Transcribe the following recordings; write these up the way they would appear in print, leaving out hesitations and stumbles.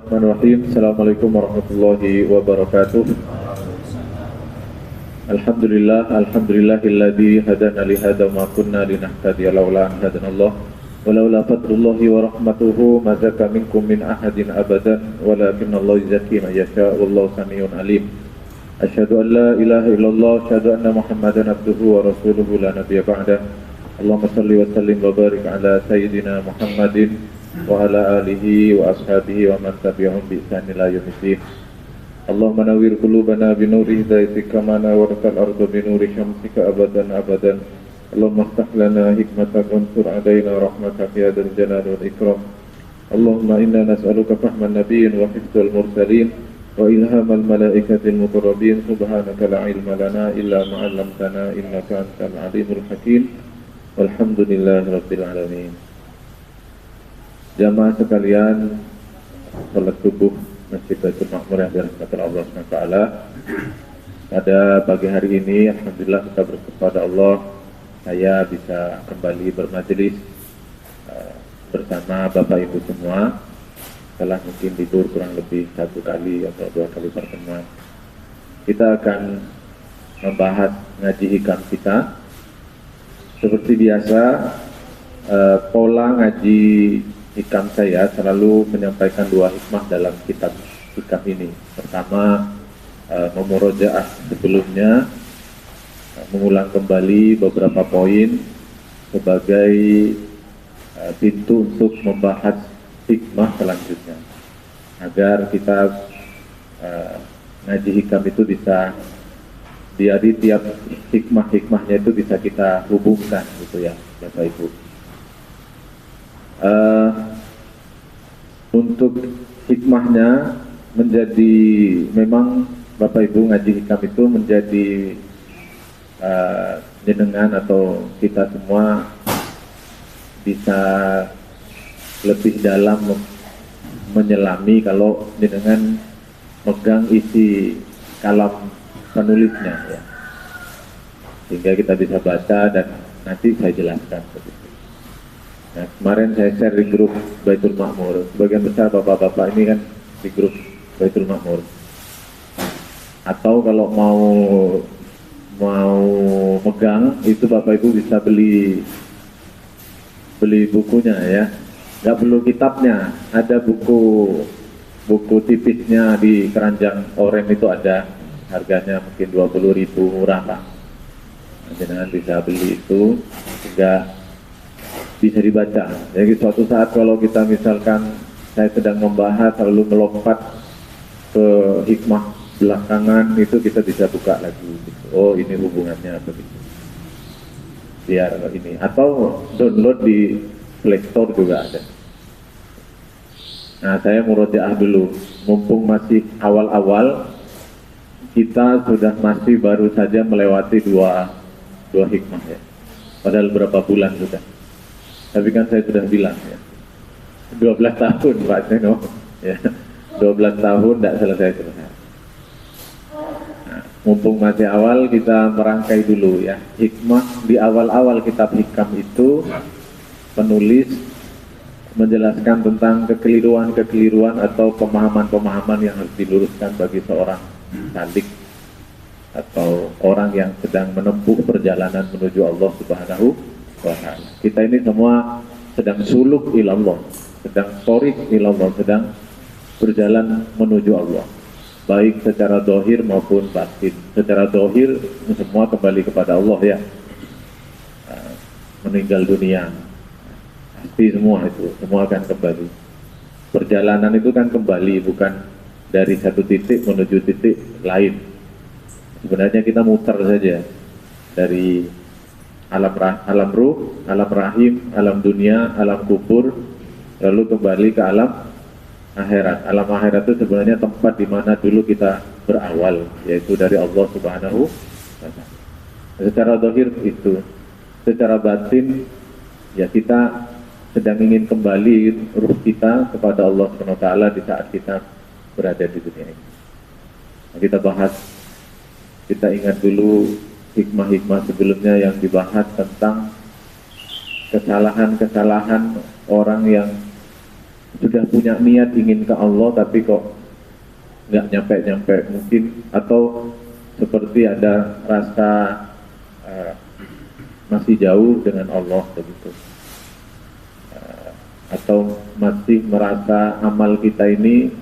Bismillahirrahmanirrahim. Assalamualaikum warahmatullahi wabarakatuh. Alhamdulillahilladzi hadana li hadza wa ma kunna linahtadiya laula an hadanallah. Walaula fadlullahi wa rahmatuhu ma zaka minkum min ahadin abadan walakinallaha yuzakki man yasha wallahu samiun alim. Asyhadu an la ilaha illallah, asyhadu anna Muhammadan abduhu wa rasuluhu la nabiyya ba'dah. Allahumma shalli wa sallim wa barik ala sayyidina Muhammadin wa ala alihi wa ashabihi wa man tabi'ahum bi ihsan ila yaumiddin. Allahumma nawwir qulubana bi nuri hidayatika kama nawwartal arda bi nuri syamsika abadan abadan. Allahumma iftah lana hikmataka wansur alaina rahmataka ya dzal jalali wal ikram. Allahumma inna nas'aluka fahman nabiyyin wa hifdzal mursalin wa ilhamal malaikatil muqarrabin. Subhanaka la ilma lana illa ma 'allamtana innaka antal alimul hakim. Walhamdulillahirabbil alamin. Jamaah sekalian, salat subuh Masjid Baitul Ma'mur yang dirahmati Allah SWT. Pada pagi hari ini, alhamdulillah kita bersyukur kepada Allah, saya bisa kembali bermajelis bersama Bapak Ibu semua. Setelah mungkin tidur kurang lebih 1 kali atau 2 kali pertemuan, kita akan membahas ngaji hikam kita. Seperti biasa, pola ngaji hikam saya selalu menyampaikan 2 hikmah dalam kitab hikam ini. Pertama, memurojaah sebelumnya, mengulang kembali beberapa poin sebagai pintu untuk membahas hikmah selanjutnya, agar kita ngaji hikam itu bisa di tiap hikmah-hikmahnya itu bisa kita hubungkan gitu ya Bapak Ibu. Untuk hikmahnya menjadi, memang Bapak Ibu ngaji hikam itu menjadi jenengan atau kita semua bisa lebih dalam menyelami kalau jenengan megang isi kalam penulisnya ya, sehingga kita bisa baca dan nanti saya jelaskan begitu. Nah, kemarin saya share di grup Baitul Ma'mur. Sebagian besar bapak-bapak ini kan di grup Baitul Ma'mur. Atau kalau mau megang itu Bapak Ibu bisa beli bukunya ya. Nggak perlu kitabnya, ada buku tipisnya di keranjang oranye itu ada, harganya mungkin 20.000, murah Pak. Jangan bisa beli itu sehingga bisa dibaca. Jadi suatu saat kalau kita misalkan saya sedang membahas lalu melompat ke hikmah belakangan, itu kita bisa buka lagi gitu. Oh ini hubungannya begitu, biar ini, atau download di Play Store juga ada. Nah, saya murojaah dulu mumpung masih awal-awal, kita sudah masih baru saja melewati dua hikmah ya, padahal berapa bulan sudah. Tapi kan saya sudah bilang ya, 12 tahun Pak Seno ya, 12 tahun tidak selesai. Nah, mumpung masih awal, kita merangkai dulu ya hikmah. Di awal-awal kitab hikam itu penulis menjelaskan tentang kekeliruan atau pemahaman-pemahaman yang harus diluruskan bagi seorang salik atau orang yang sedang menempuh perjalanan menuju Allah Subhanahu wa ta'ala. Kita ini semua sedang suluk ilallah, sedang torik ilallah, sedang berjalan menuju Allah, baik secara dohir maupun batin. Secara dohir semua kembali kepada Allah ya, meninggal dunia pasti semua itu, semua akan kembali. Perjalanan itu kan kembali, bukan dari satu titik menuju titik lain. Sebenarnya kita muter saja dari alam ruh, alam rahim, alam dunia, alam kubur, lalu kembali ke alam akhirat. Alam akhirat itu sebenarnya tempat di mana dulu kita berawal, yaitu dari Allah Subhanahu wa ta'ala. Secara zahir itu, secara batin ya kita sedang ingin kembali ruh kita kepada Allah Subhanahu wa ta'ala di saat kita berada di dunia ini. Nah, kita bahas, kita ingat dulu hikmah-hikmah sebelumnya yang dibahas tentang kesalahan-kesalahan orang yang sudah punya niat ingin ke Allah tapi kok nggak nyampe-nyampe mungkin, atau seperti ada rasa masih jauh dengan Allah begitu, atau masih merasa amal kita ini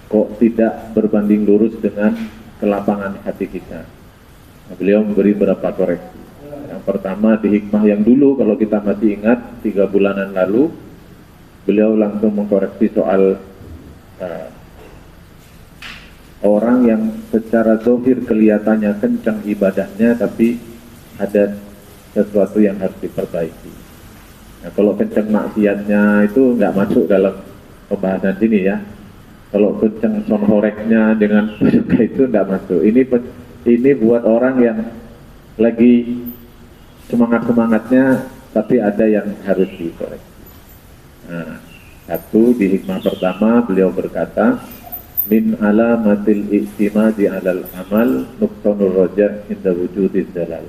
kok tidak berbanding lurus dengan kelapangan hati kita. Nah, beliau memberi beberapa koreksi. Yang pertama di hikmah yang dulu, kalau kita masih ingat 3 bulanan lalu, beliau langsung mengkoreksi soal orang yang secara zahir kelihatannya kencang ibadahnya tapi ada sesuatu yang harus diperbaiki. Nah, kalau kencang maksiatnya itu nggak masuk dalam pembahasan sini ya. Kalau kencang sonhoreknya dengan suka itu nggak masuk. Ini buat orang yang lagi semangatnya tapi ada yang harus dikoreksi. Nah, satu di hikmah pertama beliau berkata, min alamatil i'timadi alal amal nuqsanur raja' inda wujudid dalal.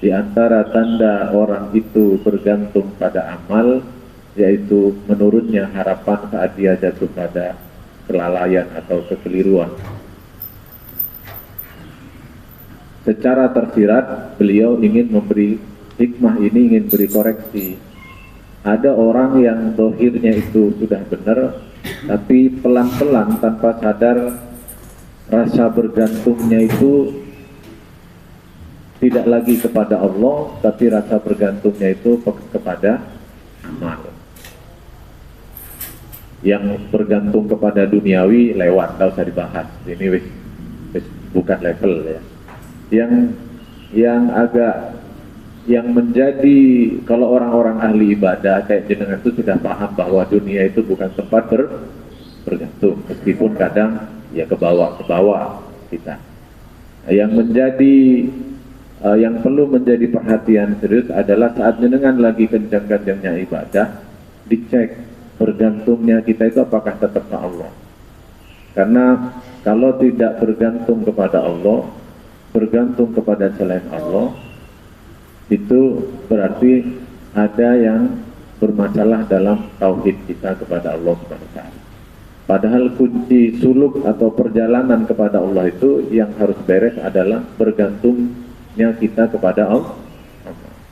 Di antara tanda orang itu bergantung pada amal, yaitu menurunnya harapan saat dia jatuh pada kelalaian atau kekeliruan. Secara tersirat, beliau ingin memberi hikmah ini, ingin beri koreksi. Ada orang yang zahirnya itu sudah benar, tapi pelan-pelan tanpa sadar rasa bergantungnya itu tidak lagi kepada Allah, tapi rasa bergantungnya itu kepada amal. Yang bergantung kepada duniawi lewat, tak usah dibahas. Ini wis bukan level ya. Yang menjadi, kalau orang-orang ahli ibadah kayak jenengan itu sudah paham bahwa dunia itu bukan tempat bergantung, meskipun kadang ya ke bawah kita. Yang menjadi yang perlu menjadi perhatian serius adalah saat jenengan lagi kencang-kencangnya ibadah, dicek bergantungnya kita itu apakah tetap ke Allah. Karena kalau tidak bergantung kepada Allah, bergantung kepada selain Allah, itu berarti ada yang bermasalah dalam tauhid kita kepada Allah Subhanahu wa Ta'ala. Padahal kunci suluk atau perjalanan kepada Allah itu yang harus beres adalah bergantungnya kita kepada Allah.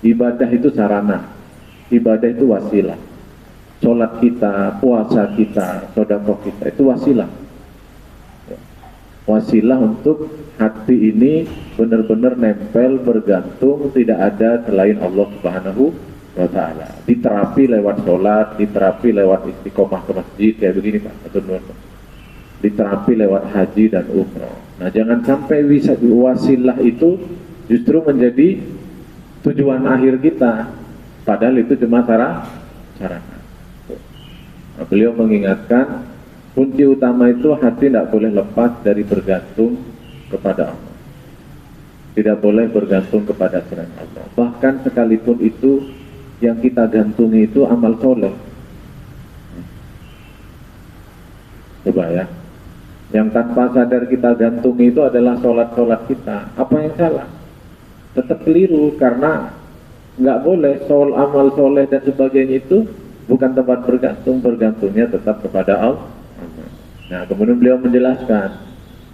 Ibadah itu sarana, ibadah itu wasilah. Sholat kita, puasa kita, sedekah kita itu wasilah. Wasilah untuk hati ini benar-benar nempel, bergantung, tidak ada selain Allah Subhanahu wa Ta'ala. Diterapi lewat sholat, diterapi lewat istiqomah ke masjid kayak begini Pak, diterapi lewat haji dan umrah. Nah, jangan sampai wasilah itu justru menjadi tujuan akhir kita, padahal itu cuma sarana. Nah, beliau mengingatkan kunci utama itu hati tidak boleh lepas dari bergantung kepada Allah. Tidak boleh bergantung kepada selain Allah. Bahkan sekalipun itu yang kita gantungi itu amal soleh. Coba ya. Yang tanpa sadar kita gantungi itu adalah sholat-sholat kita. Apa yang salah? Tetap keliru, karena nggak boleh amal soleh dan sebagainya itu bukan tempat bergantung, bergantungnya tetap kepada Allah. Nah, kemudian beliau menjelaskan,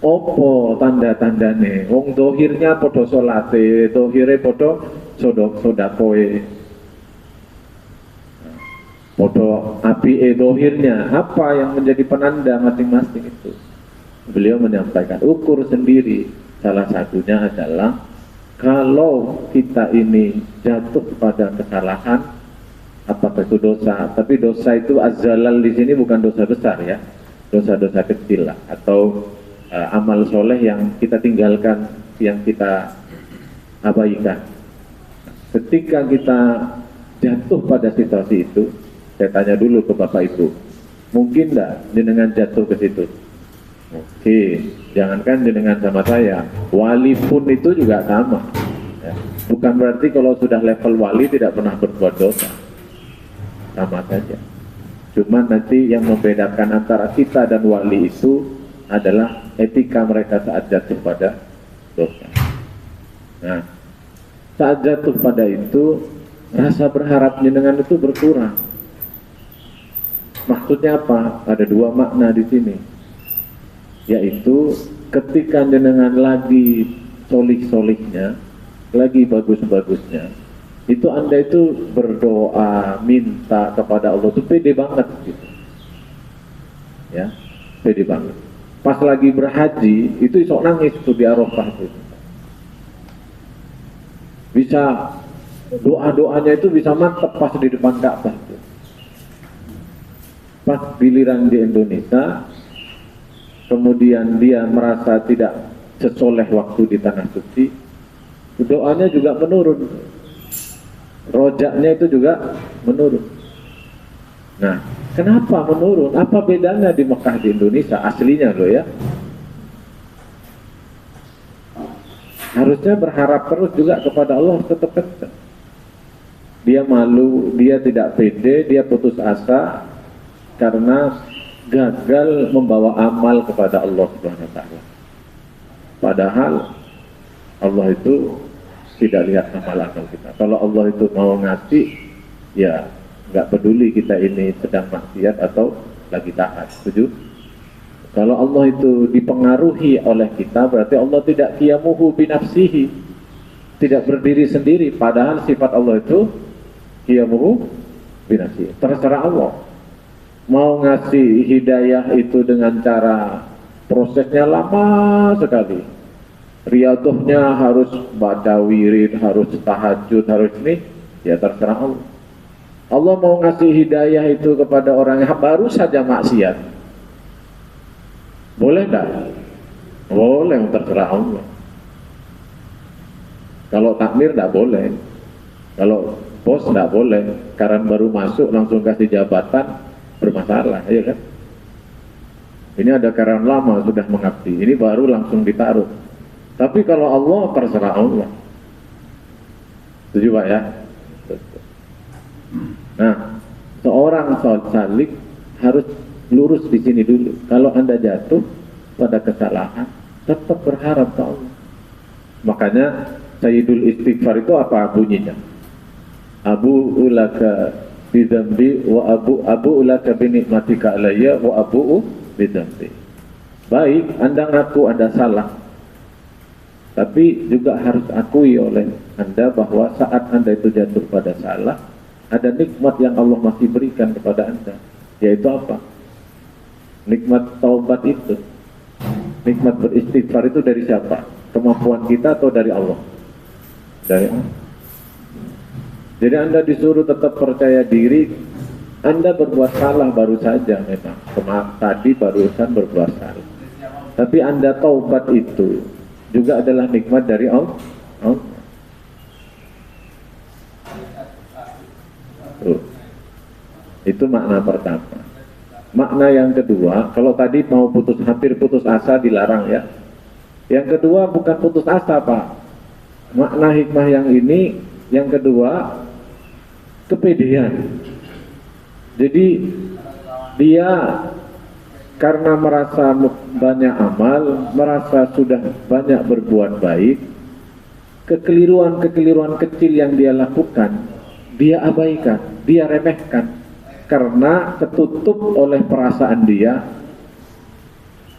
opo tanda-tandane, wong dohirnya podo solate, dohire podo sodakoe, podo api dohirnya, apa yang menjadi penanda masing-masing itu? Beliau menyampaikan ukur sendiri, salah satunya adalah kalau kita ini jatuh pada kesalahan, apakah itu dosa, tapi dosa itu azzalal di sini bukan dosa besar ya, dosa-dosa kecil lah, atau amal soleh yang kita tinggalkan, yang kita abaikan. Ketika kita jatuh pada situasi itu, saya tanya dulu ke Bapak Ibu, mungkin enggak jenengan jatuh ke situ? Oke, jangankan jenengan sama saya, wali pun itu juga sama ya. Bukan berarti kalau sudah level wali tidak pernah berbuat dosa, sama saja. Cuma nanti yang membedakan antara kita dan wali itu adalah etika mereka saat jatuh pada dosa. Nah, saat jatuh pada itu, rasa berharap jenengan itu berkurang. Maksudnya apa? Ada dua makna di sini, yaitu ketika jenengan lagi solih-solihnya, lagi bagus-bagusnya, itu Anda itu berdoa, minta kepada Allah itu pede banget gitu. Ya, pede banget. Pas lagi berhaji, itu sok nangis tuh di Arafah itu. Bisa doa-doanya itu bisa mantep pas di depan Ka'bah. Pas giliran di Indonesia, kemudian dia merasa tidak sesoleh waktu di tanah suci, doanya juga menurun, rojaknya itu juga menurun. Nah, kenapa menurun? Apa bedanya di Mekah di Indonesia? Aslinya loh ya. Harusnya berharap terus juga kepada Allah, tetap kencang. Dia malu, dia tidak pede, dia putus asa karena gagal membawa amal kepada Allah Subhanahu wa taala. Padahal Allah itu tidak lihat amal-amal kita. Kalau Allah itu mau ngasih, ya nggak peduli kita ini sedang maksiat atau lagi taat. Setuju? Kalau Allah itu dipengaruhi oleh kita, berarti Allah tidak qiyamuhu binafsihi, tidak berdiri sendiri. Padahal sifat Allah itu qiyamuhu binafsihi. Terserah Allah mau ngasih hidayah itu dengan cara prosesnya lama sekali. Riyadhahnya harus baca wirid, harus tahajud, harus ini, ya terserah Allah. Allah mau ngasih hidayah itu kepada orang yang baru saja maksiat, boleh enggak? Boleh, terserah Allah. Kalau takmir enggak boleh, kalau bos enggak boleh, karena baru masuk langsung kasih jabatan, bermasalah, ya kan? Ini ada karyawan lama sudah mengabdi, ini baru langsung ditaruh. Tapi kalau Allah, terserah Allah. Setuju Pak ya? Nah, seorang salik harus lurus di sini dulu. Kalau Anda jatuh pada kesalahan, tetap berharap ke Allah. Makanya Sayyidul Istighfar itu apa bunyinya? Abu ulaka bidambi wa abu ulaka binikmatika alayya wa abu bidambi. Baik, Anda ngaku Anda salah, tapi juga harus akui oleh Anda bahwa saat Anda itu jatuh pada salah, ada nikmat yang Allah masih berikan kepada Anda, yaitu apa? Nikmat taubat itu, nikmat beristighfar itu dari siapa? Kemampuan kita atau dari Allah? Dari Allah. Jadi Anda disuruh tetap percaya diri. Anda berbuat salah baru saja memang. Tadi barusan berbuat salah. Tapi Anda taubat itu juga adalah nikmat dari Allah. Itu makna pertama. Makna yang kedua, kalau tadi mau hampir putus asa dilarang ya. Yang kedua bukan putus asa Pak. Makna hikmah yang ini, yang kedua kepedean. Jadi dia karena merasa banyak amal, merasa sudah banyak berbuat baik, kekeliruan-kekeliruan kecil yang dia lakukan, dia abaikan, dia remehkan, karena ketutup oleh perasaan dia,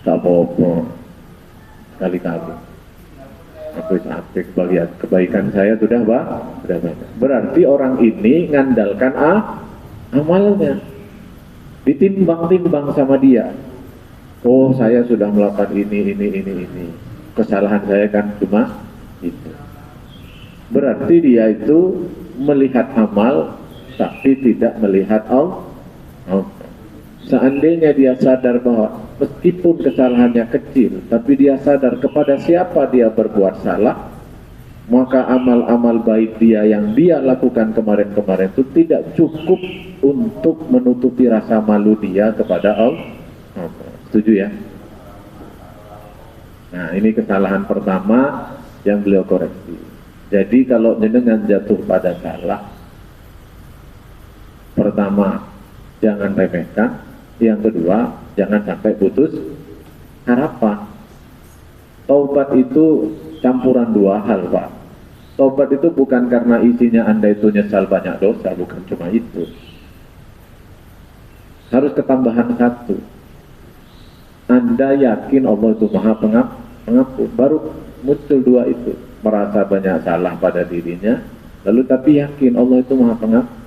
tak apa-apa, kali-kali. Bagian kebaikan saya sudah banyak. Berarti orang ini ngandalkan amalnya, ditimbang-timbang sama dia. Oh, saya sudah melakukan ini. Kesalahan saya kan cuma itu. Berarti dia itu melihat amal, tapi tidak melihat Allah. Seandainya dia sadar bahwa meskipun kesalahannya kecil, tapi dia sadar kepada siapa dia berbuat salah, maka amal-amal baik dia yang dia lakukan kemarin-kemarin itu tidak cukup untuk menutupi rasa malu dia kepada Allah. Setuju ya? Nah, ini kesalahan pertama yang beliau koreksi. Jadi kalau jenengan jatuh pada salah, pertama jangan remehkan, yang kedua jangan sampai putus harapan. Taubat itu campuran dua hal Pak. Taubat itu bukan karena isinya Anda itu nyesal banyak dosa, bukan cuma itu. harus ketambahan satu. Anda yakin Allah itu maha pengampun, baru muncul dua itu. Merasa banyak salah pada dirinya, lalu tapi yakin Allah itu maha pengampun.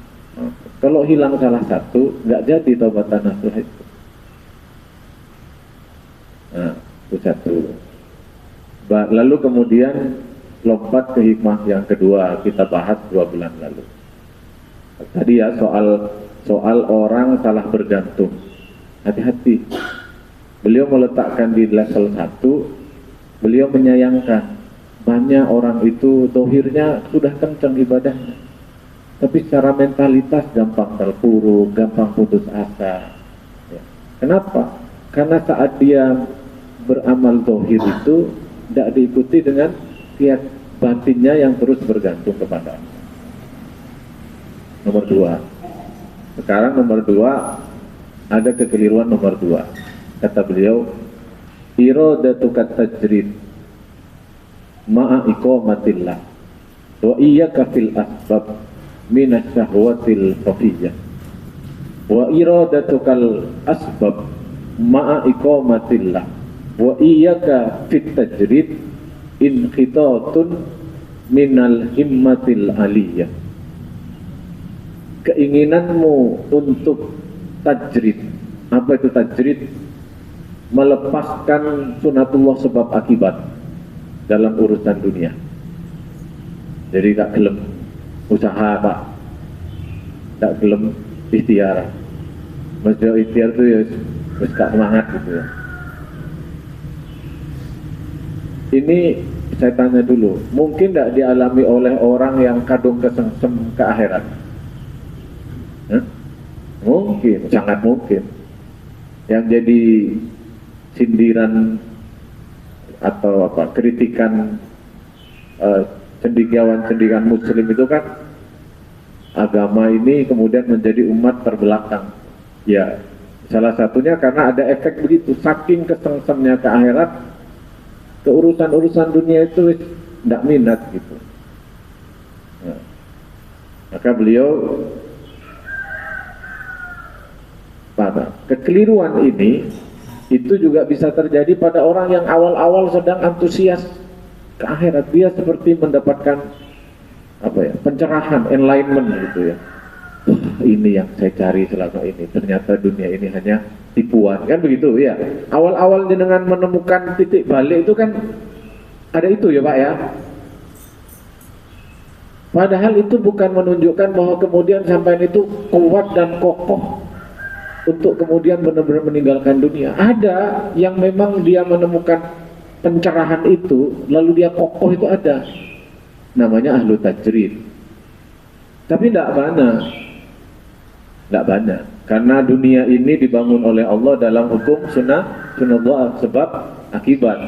Kalau hilang salah satu, nggak jadi taubatan nasuh itu. Nah, itu satu. Lalu kemudian lompat ke hikmah yang kedua, kita bahas 2 bulan lalu. Tadi ya soal orang salah bergantung. Hati-hati. Beliau meletakkan di level 1, beliau menyayangkan banyak orang itu dohirnya sudah kencang ibadahnya, tapi secara mentalitas gampang terpuruk, gampang putus asa. Ya. Kenapa? Karena saat dia beramal dohir itu tidak diikuti dengan kiat batinnya yang terus bergantung kepada Allah. Nomor 2. Sekarang nomor 2, ada kekeliruan nomor 2. Kata beliau, iradatukat tajrid ma'a iqamatillah wa iyyaka fil asbab minas syahwatil khafiyah wa iradatukal asbab ma'a iqamatillah wa iyyaka fit tajrid inqitatun minal himmatil aliyah. Keinginanmu untuk tajrid. Apa itu tajrid? Melepaskan sunatullah sebab akibat dalam urusan dunia. Jadi tak gelem usaha pak, tak gelem ikhtiar. Maksudnya ikhtiar itu ya gak semangat gitu ya. Ini saya tanya dulu, mungkin tidak dialami oleh orang yang kadung kesengsem ke akhirat? Mungkin, sangat mungkin. Yang jadi sindiran atau apa kritikan cendekiawan muslim itu kan agama ini kemudian menjadi umat terbelakang. Ya, salah satunya karena ada efek begitu, saking kesengsemnya ke akhirat, ke urusan dunia itu tidak minat gitu. Nah, maka beliau pada kekeliruan ini itu juga bisa terjadi pada orang yang awal-awal sedang antusias ke akhirat. Dia seperti mendapatkan apa ya, pencerahan, enlightenment gitu ya. Ini yang saya cari selama ini, ternyata dunia ini hanya tipuan, kan begitu ya. Awal-awal dengan menemukan titik balik itu kan ada itu ya Pak ya. Padahal itu bukan menunjukkan bahwa kemudian sampai itu kuat dan kokoh untuk kemudian benar-benar meninggalkan dunia. Ada yang memang dia menemukan pencerahan itu, lalu dia kokoh, itu ada. Namanya ahlu tajrid. Tapi tidak banyak. Karena dunia ini dibangun oleh Allah dalam hukum sunnah sebab akibat.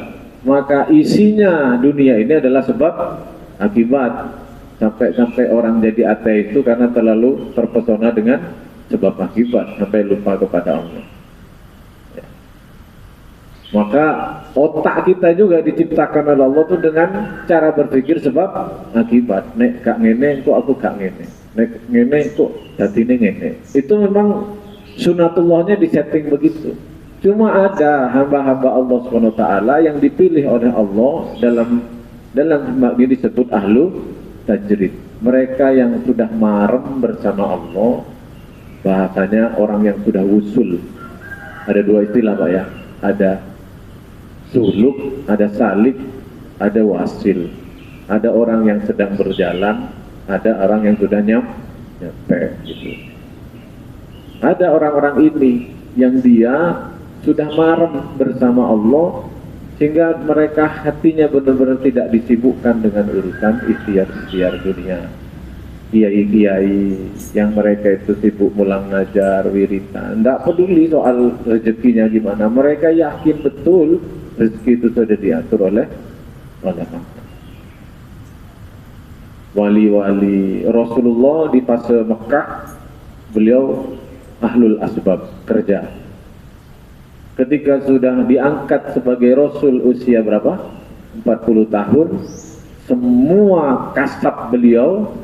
Maka isinya dunia ini adalah sebab akibat. Sampai orang jadi ateis itu karena terlalu terpesona dengan sebab akibat, sampai lupa kepada Allah. Ya. Maka otak kita juga diciptakan oleh Allah itu dengan cara berpikir sebab akibat. Nek gak ngene, kok aku gak ngene. Nek ngene, kok dadine ngene. Itu memang sunatullahnya disetting begitu. Cuma ada hamba-hamba Allah SWT yang dipilih oleh Allah dalam ini disebut ahlu tajrid. Mereka yang sudah marem bersama Allah. Bahasanya orang yang sudah usul. Ada 2 istilah Pak ya. Ada suluk, ada salik, ada wasil. Ada orang yang sedang berjalan, ada orang yang sudah nyampe gitu. Ada orang-orang ini yang dia sudah marem bersama Allah, sehingga mereka hatinya benar-benar tidak disibukkan dengan urusan ikhtiar dunia. Kiai-kiai yang mereka itu sibuk mulang ngajar, wiridan, tidak peduli soal rezekinya gimana. Mereka yakin betul rezeki itu sudah diatur oleh Allah. Wali-wali Rasulullah di fase Mekah, beliau ahlul asbab, kerja. Ketika sudah diangkat sebagai Rasul usia berapa? 40 tahun, semua kasab beliau,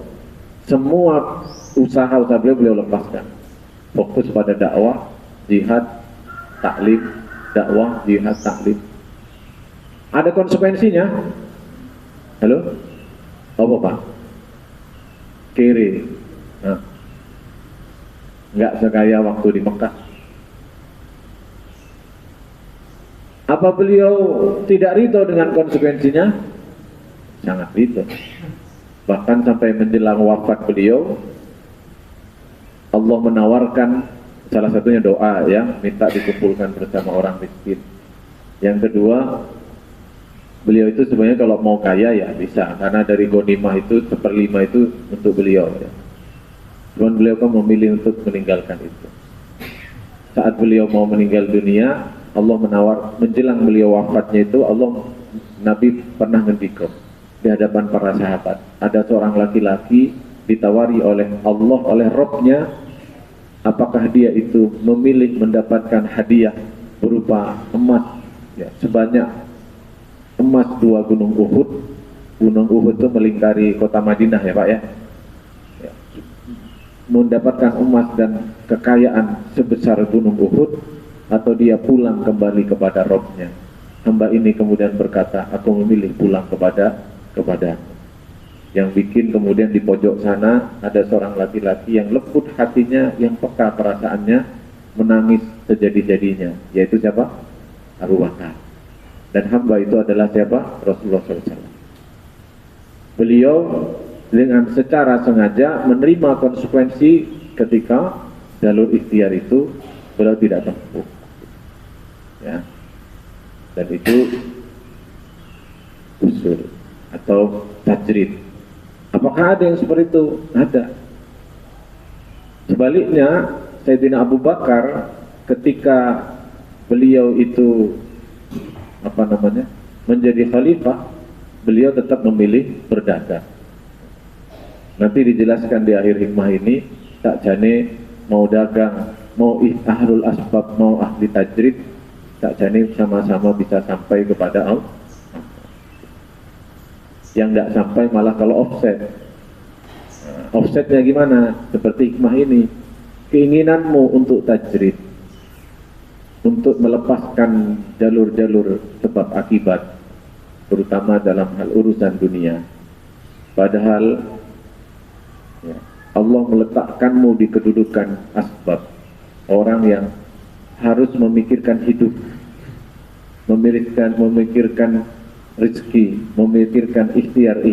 semua usaha beliau lepaskan, fokus pada dakwah, jihad, taklim, dakwah, jihad, taklim. Ada konsekuensinya. Halo? Apa Pak? Kiri. Nah. Nggak sekaya waktu di Mekah. Apa beliau tidak ridho dengan konsekuensinya? Sangat ridho. Bahkan sampai menjelang wafat beliau, Allah menawarkan salah satunya doa ya, minta dikumpulkan bersama orang miskin. Yang kedua, beliau itu sebenarnya kalau mau kaya ya bisa, karena dari ghanimah itu 1/5 itu untuk beliau ya. Cuman beliau kan memilih untuk meninggalkan itu. Saat beliau mau meninggal dunia, Allah menjelang beliau wafatnya itu, Nabi pernah ngendika di hadapan para sahabat, ada seorang laki-laki ditawari oleh Allah, oleh Rabb-nya, apakah dia itu memilih mendapatkan hadiah berupa emas ya, sebanyak emas 2 gunung Uhud. Gunung Uhud itu melingkari kota Madinah ya Pak ya, mendapatkan emas dan kekayaan sebesar gunung Uhud, atau dia pulang kembali kepada Rabb-nya. Hamba ini kemudian berkata, aku memilih pulang kepada. Yang bikin kemudian di pojok sana ada seorang laki-laki yang lembut hatinya, yang peka perasaannya, menangis sejadi-jadinya, yaitu siapa? Abu Bakar. Dan hamba itu adalah siapa? Rasulullah SAW. Beliau dengan secara sengaja menerima konsekuensi ketika jalur ikhtiar itu beliau tidak tempuh ya. Dan itu usul atau tajrid. Apakah ada yang seperti itu? Ada. Sebaliknya, Sayyidina Abu Bakar ketika beliau itu menjadi khalifah, beliau tetap memilih berdagang. Nanti dijelaskan di akhir hikmah ini, tak jane mau dagang, mau ahlul asbab, mau ahli tajrid, tak jane sama-sama bisa sampai kepada Allah. Yang tidak sampai malah kalau offset. Offsetnya gimana? Seperti hikmah ini, keinginanmu untuk tajrid, untuk melepaskan jalur-jalur sebab akibat, terutama dalam hal urusan dunia. Padahal ya, Allah meletakkanmu di kedudukan asbab, orang yang harus memikirkan hidup, memikirkan rezeki, memikirkan ikhtiar,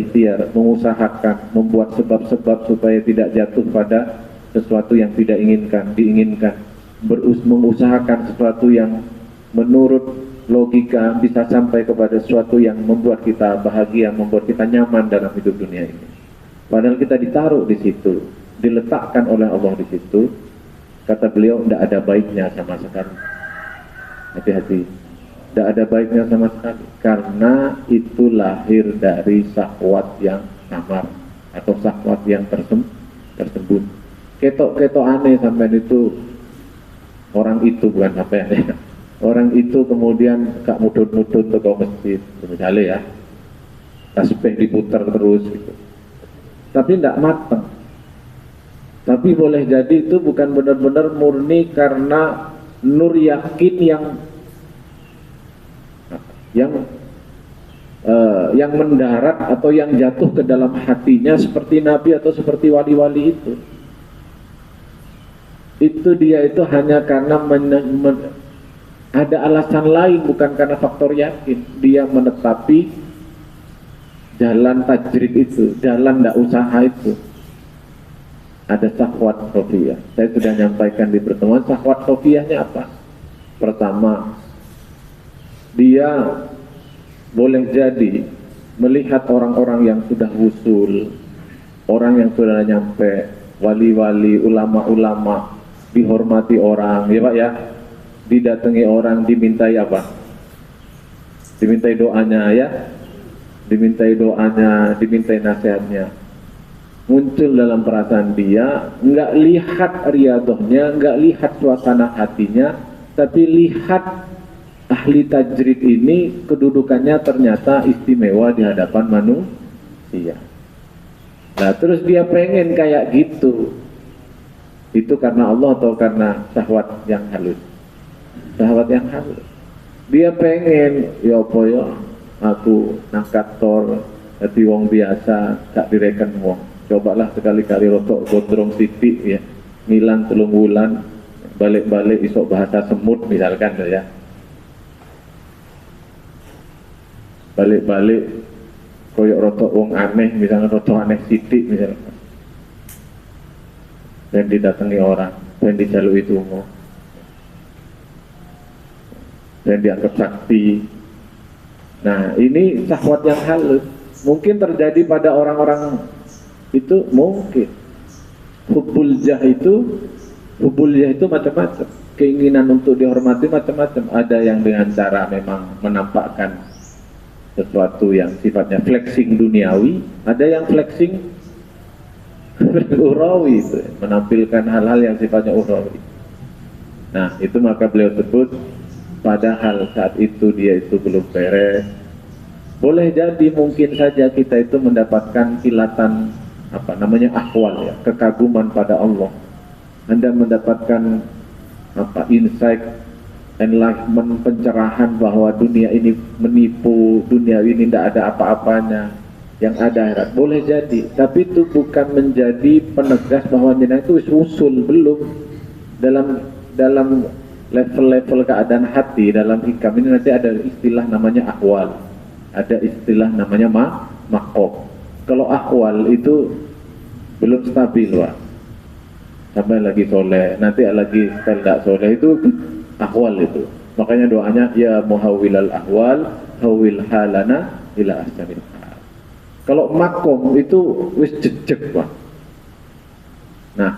mengusahakan, membuat sebab-sebab supaya tidak jatuh pada sesuatu yang tidak diinginkan, mengusahakan sesuatu yang menurut logika bisa sampai kepada sesuatu yang membuat kita bahagia, membuat kita nyaman dalam hidup dunia ini. Padahal kita ditaruh di situ, diletakkan oleh Allah di situ. Kata beliau, tidak ada baiknya sama sekali. Hati-hati. Tidak ada baiknya sama sekali, karena itu lahir dari syahwat yang samar atau syahwat yang tersembunyi. Ketok aneh sampai itu, orang itu bukan apa ya, orang itu kemudian gak mudun-mudun ke masjid misalnya ya, tasbih diputar terus gitu, tapi tidak matang. Tapi boleh jadi itu bukan benar-benar murni karena nur yakin yang mendarat atau yang jatuh ke dalam hatinya seperti Nabi atau seperti wali-wali itu. Itu dia itu hanya karena ada alasan lain, bukan karena faktor yakin. Dia menetapi jalan tajrid itu, jalan tidak usaha itu. Ada syahwat khofiyah. Saya sudah nyampaikan di pertemuan, syahwat khofiyahnya apa? Pertama, dia boleh jadi melihat orang-orang yang sudah wusul, orang yang sudah nyampe, wali-wali, ulama-ulama, dihormati orang, ya Pak ya, didatangi orang, dimintai apa? Dimintai doanya ya, dimintai doanya, dimintai nasihatnya. Muncul dalam perasaan dia, nggak lihat riadohnya, nggak lihat suasana hatinya, tapi lihat ahli tajrid ini kedudukannya ternyata istimewa di hadapan manusia. Nah terus dia pengen kayak gitu. Itu karena Allah atau karena syahwat yang halus? Syahwat yang halus. Dia pengen, ya apa ya, aku nang kantor jadi wong biasa, gak direken wong. Cobalah sekali-kali rotok gondrong titik ya, ngilang 3 bulan, balik-balik isok bahasa semut misalkan ya. Balik-balik koyok rotok wong aneh, misalnya rotok aneh titik misalkan. Dan didatangi orang, dan dijalui tunggu, dan dianggap sakti. Nah, ini syahwat yang halus. Mungkin terjadi pada orang-orang itu, mungkin. Hubbul jah itu macam-macam. Keinginan untuk dihormati macam-macam. Ada yang dengan cara memang menampakkan sesuatu yang sifatnya flexing duniawi, ada yang flexing urawi, itu menampilkan hal-hal yang sifatnya urawi. Nah, itu maka beliau sebut, padahal saat itu dia itu belum beres. Boleh jadi mungkin saja kita itu mendapatkan kilatan ahwal ya, kekaguman pada Allah. Anda mendapatkan insight, enlightenment, pencerahan bahwa dunia ini menipu, dunia ini tidak ada apa-apanya, yang ada akhirat. Boleh jadi, tapi itu bukan menjadi penegas bahwa jenengan itu usul, belum. Dalam level-level keadaan hati, dalam hikam ini nanti ada istilah namanya ahwal, ada istilah namanya maqam. Kalau ahwal itu belum stabil, Pak. Sampai lagi soleh, nanti lagi tidak soleh, itu ahwal itu. Makanya doanya, ya muhawwilal ahwal, hawil halana ila ahsanil hal. Kalau makom itu wis jejeg, Pak. Nah,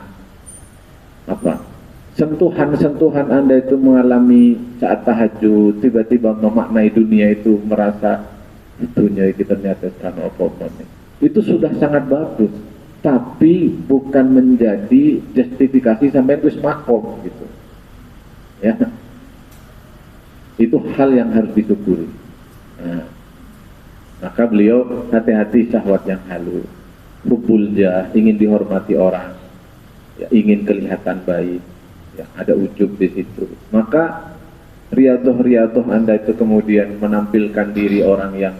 sentuhan-sentuhan Anda itu mengalami saat tahajud, tiba-tiba memaknai dunia itu, merasa dunia itu ternyata kan apa-apa. Itu sudah sangat bagus, tapi bukan menjadi justifikasi sampai wis makom gitu. Ya. Itu hal yang harus disyukuri. Nah, maka beliau hati-hati syahwat yang halus, hubbul jah, ingin dihormati orang, ya, ingin kelihatan baik, ya, ada ujub di situ. Maka riadoh Anda itu kemudian menampilkan diri orang yang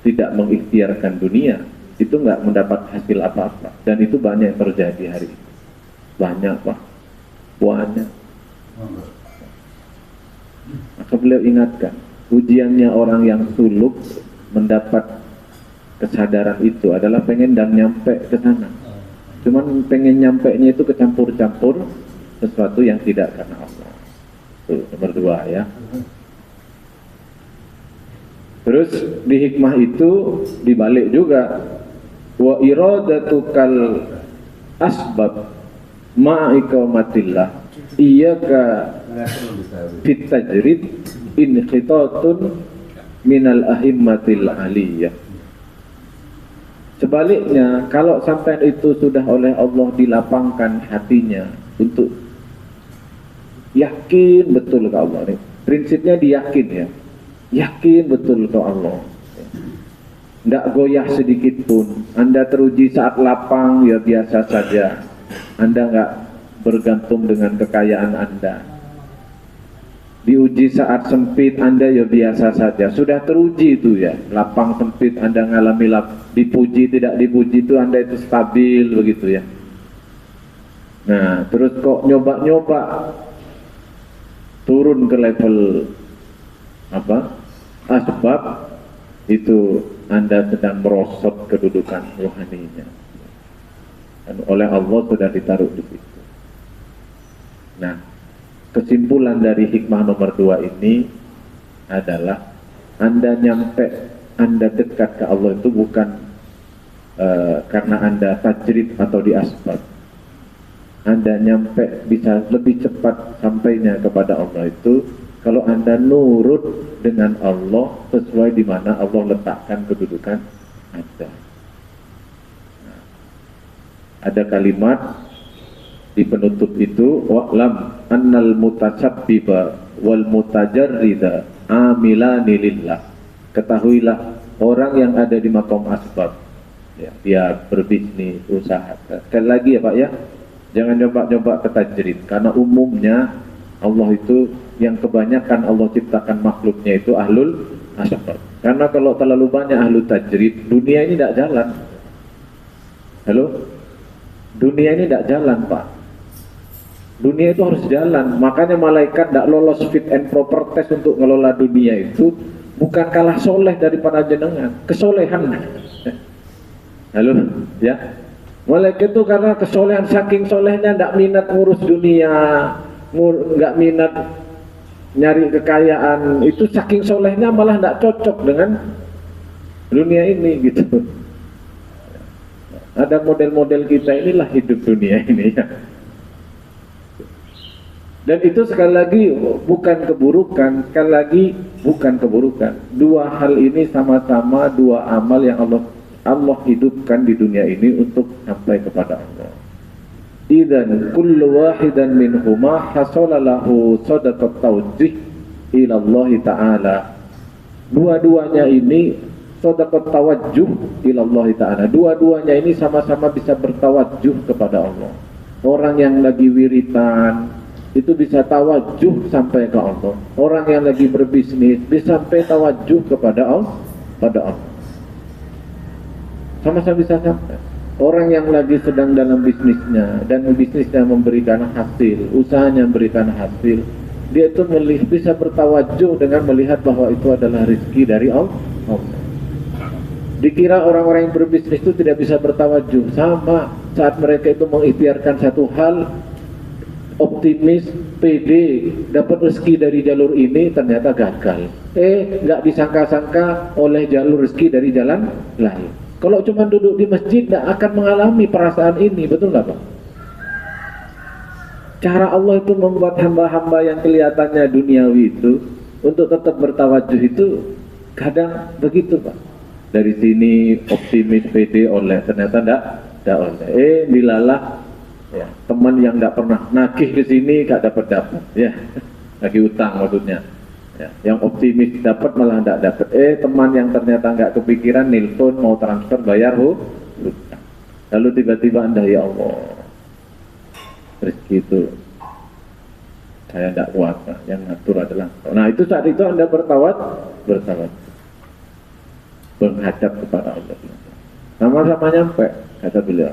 tidak mengikhtiarkan dunia, itu nggak mendapat hasil apa-apa. Dan itu banyak yang terjadi hari ini. Banyak, Pak. Banyak. Maka beliau ingatkan, ujiannya orang yang suluk mendapat kesadaran itu adalah pengen dan nyampe ke sana. Cuman pengen nyampe-nya itu kecampur-campur sesuatu yang tidak karena Allah. Itu nomor 2 ya. Terus di hikmah itu dibalik juga, wa iradatukal asbab ma'iqamatillah iyyaka fitajrid inqitatun minal ahimmatil aliyah. Sebaliknya, kalau sampai itu sudah oleh Allah dilapangkan hatinya untuk yakin betul ke Allah, nih prinsipnya diyakin ya, yakin betul ke Allah, tidak goyah sedikit pun. Anda teruji saat lapang ya biasa saja, Anda nggak bergantung dengan kekayaan Anda. Diuji saat sempit Anda ya biasa saja, sudah teruji itu ya, lapang sempit Anda ngalami dipuji tidak dipuji itu Anda itu stabil begitu ya. Nah terus kok nyoba-nyoba turun ke level asbab, itu Anda sedang merosot kedudukan rohaninya, dan oleh Allah sudah ditaruh di situ. Nah, kesimpulan dari hikmah nomor 2 ini adalah Anda nyampe, Anda dekat ke Allah itu bukan karena Anda tajrid atau di asbab. Anda nyampe bisa lebih cepat sampainya kepada Allah itu kalau Anda nurut dengan Allah sesuai di mana Allah letakkan kedudukan Anda. Nah, ada kalimat di penutup itu, wa'lam annal mutasabbiba wal mutajarrida amilani lillah. Ketahuilah orang yang ada di maqam asbab, ya, dia berbisnis, usaha. Sekali lagi ya Pak ya, Jangan coba-coba ke tajrid, karena umumnya Allah itu yang kebanyakan Allah ciptakan makhluknya itu ahlul asbab. Karena kalau terlalu banyak ahlul tajrid, dunia ini tidak jalan. Halo? Dunia ini tidak jalan, Pak. Dunia itu harus jalan. Makanya malaikat tidak lolos fit and proper test untuk ngelola dunia itu bukan kalah soleh daripada jenengan, kesolehan. Halo, ya. Malaikat itu karena kesolehan, saking solehnya tidak minat ngurus dunia, nggak minat nyari kekayaan, itu saking solehnya malah tidak cocok dengan dunia ini gitu. Ada model-model kita inilah hidup dunia ini ya. Dan itu sekali lagi bukan keburukan, sekali lagi bukan keburukan. Dua hal ini sama-sama dua amal yang Allah hidupkan di dunia ini untuk sampai kepada Allah. Idzan kullu wahidan minhuma hasala lahu sadaqat tawjih ila Allah Ta'ala. Dua-duanya ini sadaqat tawajjuh ila Allah Ta'ala. Dua-duanya ini sama-sama bisa bertawajjuh kepada Allah. Orang yang lagi wiritan itu bisa tawajuh sampai ke Allah. Orang yang lagi berbisnis bisa sampai tawajuh kepada Allah, sama-sama bisa sampai. Orang yang lagi sedang dalam bisnisnya dan bisnisnya memberikan hasil, usahanya memberikan hasil, dia itu bisa bertawajuh dengan melihat bahwa itu adalah rezeki dari Allah. Dikira orang-orang yang berbisnis itu tidak bisa bertawajuh, sama saat mereka itu mengikhtiarkan satu hal, optimis, pede, dapat rezeki dari jalur ini, ternyata gagal. Nggak disangka-sangka oleh jalur rezeki dari jalan lain. Kalau cuma duduk di masjid, nggak akan mengalami perasaan ini, betul nggak Pak? Cara Allah itu membuat hamba-hamba yang kelihatannya duniawi itu untuk tetap bertawajuh itu kadang begitu Pak. Dari sini optimis, pede, oleh, ternyata nggak oleh. Dilalah. Ya, teman yang tidak pernah nagih ke sini gak dapat ya, lagi utang maksudnya ya, yang optimis dapat malah tidak dapat. Teman yang ternyata nggak kepikiran nelpon mau transfer bayar hutang, lalu tiba-tiba Anda ya Allah rezeki itu saya tidak kuat, yang ngatur adalah. Nah itu saat itu Anda bertawad menghadap kepada Allah, sama-sama nyampe kata beliau.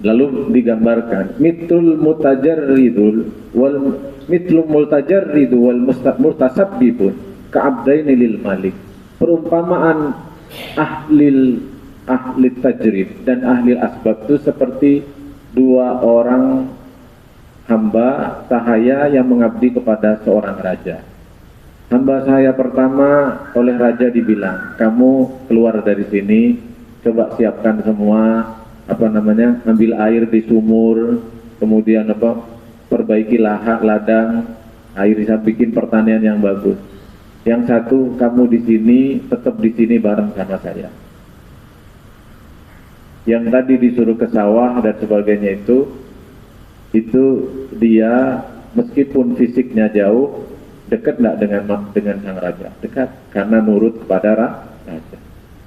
Lalu digambarkan mitlul mutajarridul wal murtasabbibun ka'abdaini lil malik. Perumpamaan ahli tajrid dan ahli asbab itu seperti dua orang hamba sahaya yang mengabdi kepada seorang raja. Hamba sahaya pertama oleh raja dibilang, kamu keluar dari sini, coba siapkan semua ambil air di sumur, kemudian perbaiki ladang, air bisa bikin pertanian yang bagus. Yang satu kamu di sini, tetap di sini bareng sama saya. Yang tadi disuruh ke sawah dan sebagainya itu dia meskipun fisiknya jauh, dekat nggak dengan sang raja? Dekat, karena nurut kepada raja.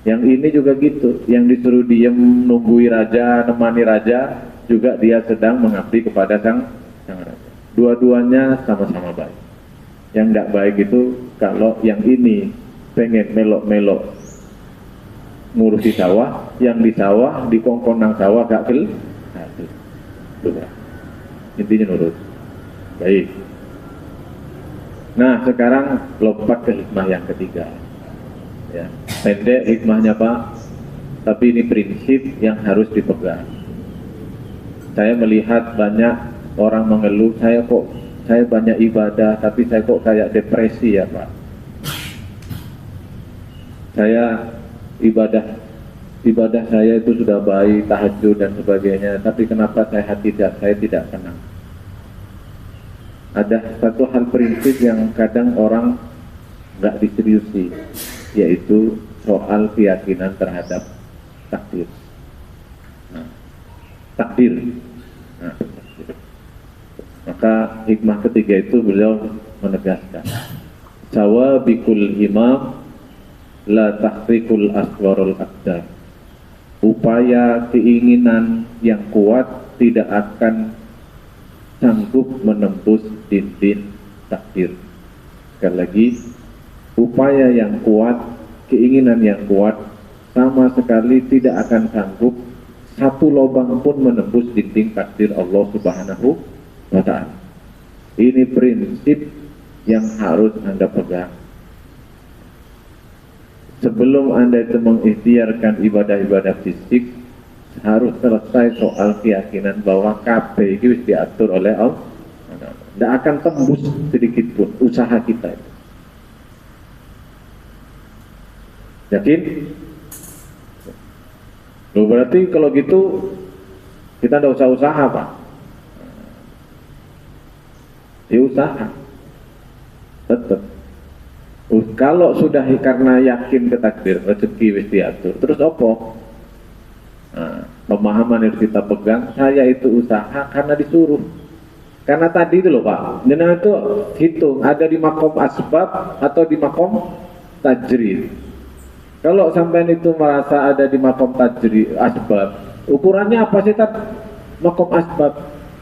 Yang ini juga gitu, yang disuruh diem nunggui raja, nemani raja, juga dia sedang mengabdi kepada sang raja. Dua-duanya sama-sama baik. Yang tidak baik itu kalau yang ini pengen melok-melok ngurusi sawah, yang di sawah, di kongkonang sawah gak gel. Intinya nurut. Baik. Nah sekarang lompat ke hikmah yang ketiga. Ya, pendek hikmahnya Pak, tapi ini prinsip yang harus dipegang. Saya melihat banyak orang mengeluh, saya banyak ibadah tapi saya kok kayak depresi ya Pak. Saya ibadah saya itu sudah baik, tahajud dan sebagainya, tapi kenapa saya tidak tenang. Ada satu hal prinsip yang kadang orang nggak diseriusi, yaitu soal keyakinan terhadap takdir. Takdir. Maka hikmah ketiga itu beliau menegaskan, sawabikul himam la tahriqul aswarul aqdar. Upaya keinginan yang kuat tidak akan sanggup menembus dinding takdir. Sekali lagi, upaya yang kuat, keinginan yang kuat sama sekali tidak akan sanggup satu lubang pun menembus dinding takdir Allah Subhanahu wa ta'ala. Ini prinsip yang harus Anda pegang. Sebelum Anda itu mengikhtiarkan ibadah-ibadah fisik, harus selesai soal keyakinan bahwa KB itu diatur oleh Allah. Tidak akan tembus sedikit pun usaha kita itu. Yakin? Loh, berarti kalau gitu kita tidak usah usaha, Pak. Usaha tetap. Kalau sudah karena yakin ke takdir, rezeki wis diatur, terus apa? Nah, pemahaman yang kita pegang, saya itu usaha karena disuruh. Karena tadi itu loh Pak, jenengan itu hitung ada di makom asbab atau di makom tajrid. Kalau sampean itu merasa ada di makom tajrid asbab, ukurannya apa sih makom asbab?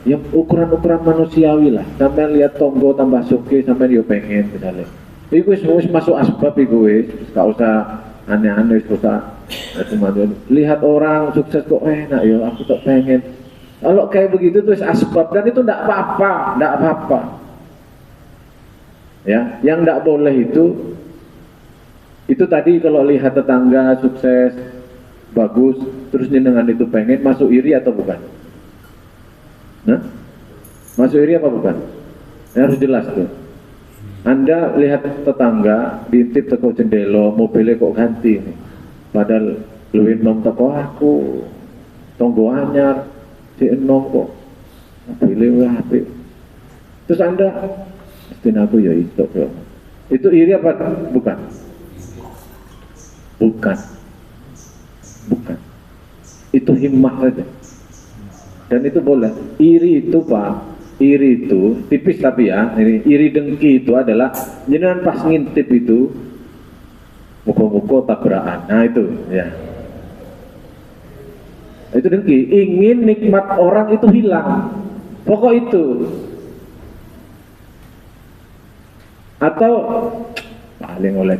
Ya ukuran-ukuran manusiawi lah. Sampean lihat tonggo tambah suki, sampean yo pengen misalnya. Iku wis masuk asbab iku wis, gak usah aneh-aneh, gak usah lihat orang sukses kok enak ya, aku tak pengen. Kalau kayak begitu tuh asbab, dan itu tidak apa-apa, ya. Yang tidak boleh itu tadi kalau lihat tetangga sukses, bagus, terus jenengan itu pengen, masuk iri atau bukan? Nah, masuk iri apa bukan? Ya, harus jelas tuh. Anda lihat tetangga diintip teko jendela, mobilnya kok ganti nih. Padahal luwih nom teko aku, tonggo anyar, si enom kok mobilnya apik. Terus Anda, mesti aku ya itu iri apa bukan? Bukan. Itu himmah saja. Dan itu boleh. Iri itu Pak, iri itu tipis tapi ya, iri dengki itu adalah jenengan pas ngintip itu muka-muka tabrakan. Nah itu ya. Itu dengki, ingin nikmat orang itu hilang. Pokok itu. Atau paling oleh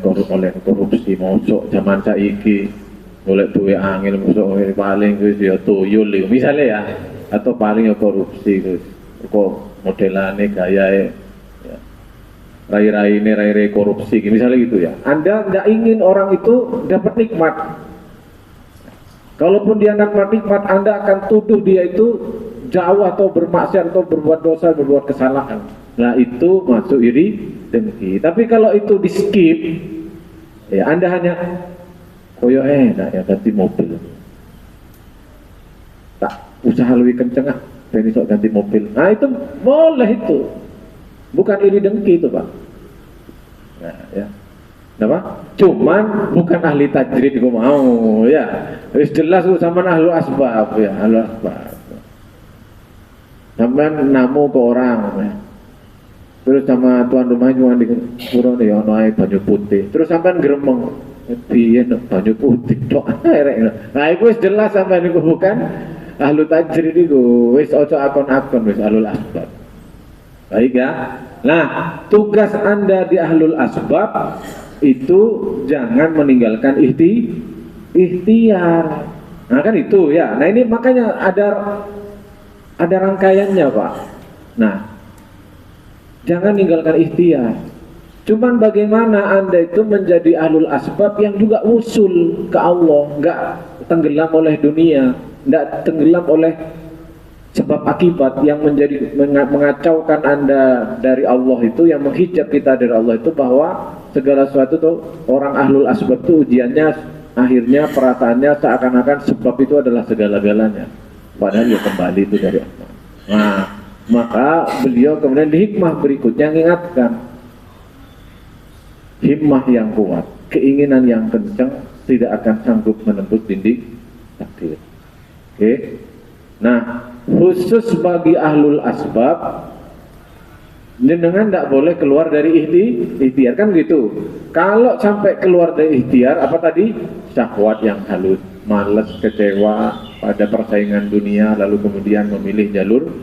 korupsi mosok zaman saiki oleh duwe angin mosok paling wis ya tuyul misalnya ya, atau paling ya korupsi kok modelane gayae ya. Rai-rai korupsi misalnya gitu ya. Anda tidak ingin orang itu dapat nikmat. Kalaupun dia dapat nikmat, Anda akan tuduh dia itu jauh atau bermaksiat atau berbuat dosa, berbuat kesalahan. Nah itu masuk iri dengki. Tapi kalau itu di skip, ya Anda hanya koyo enak ya ganti mobil. Tak usaha lebih kenceng ah, pengen sok ganti mobil. Nah itu boleh itu. Bukan iri dengki itu Pak. Nah ya. Kenapa? Cuman bukan ahli tajrid gue mau ya. Wis jelas sama ahlu asbab ya, ahlu asbab. Sampai namu ke orang ya. Terus sama tuan rumah cuma di pura nih ono ae banyu putih. Terus sampean gremeng. Piye nek banyu putih tok arek. Nah iku wis jelas sampean niku bukan ahlu tajrid iku. Wis ojo akon-akon wis ahlul asbab. Baik ya. Nah, tugas Anda di ahlul asbab itu jangan meninggalkan ikhtiar. Nah kan itu ya. Nah ini makanya ada rangkaiannya Pak. Nah jangan meninggalkan ikhtiar. Cuman bagaimana Anda itu menjadi ahlul asbab yang juga usul ke Allah, nggak tenggelam oleh dunia, nggak tenggelam oleh sebab akibat yang menjadi mengacaukan Anda dari Allah itu, yang menghijab kita dari Allah itu, bahwa segala sesuatu tuh orang ahlul asbab itu ujiannya akhirnya perasaannya seakan-akan sebab itu adalah segala-galanya, padahal ya kembali itu dari Allah. Nah maka beliau kemudian di hikmah berikutnya mengingatkan himmah yang kuat, keinginan yang kencang tidak akan sanggup menembus dinding takdir. Oke. Nah khusus bagi ahlul asbab, jenengan tidak boleh keluar dari ikhtiar kan gitu. Kalau sampai keluar dari ikhtiar, apa tadi? Syahwat yang halus, malas, kecewa, pada persaingan dunia lalu kemudian memilih jalur